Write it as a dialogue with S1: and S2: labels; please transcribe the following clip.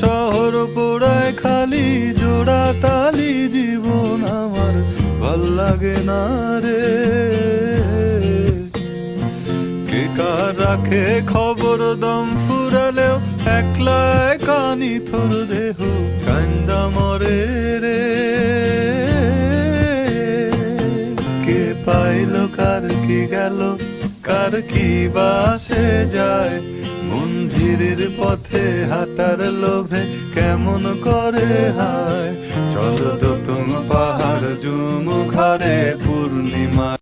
S1: শহর পোড়ায় খালি জোড়া তালি, জীবন আমার ভাল লাগে না রে। কে কার রাখে খবর, দম ফুরালেও একলা একানি থর দেহ কান্দা মরে রে। কে পাইল কার কি গেল, কার কি বাসে যায়, মঞ্জিরের পথে হাঁটার লোভে কেমন করে হায়। চল তো তুমি পাহাড় জুমু ঘরে পূর্ণিমা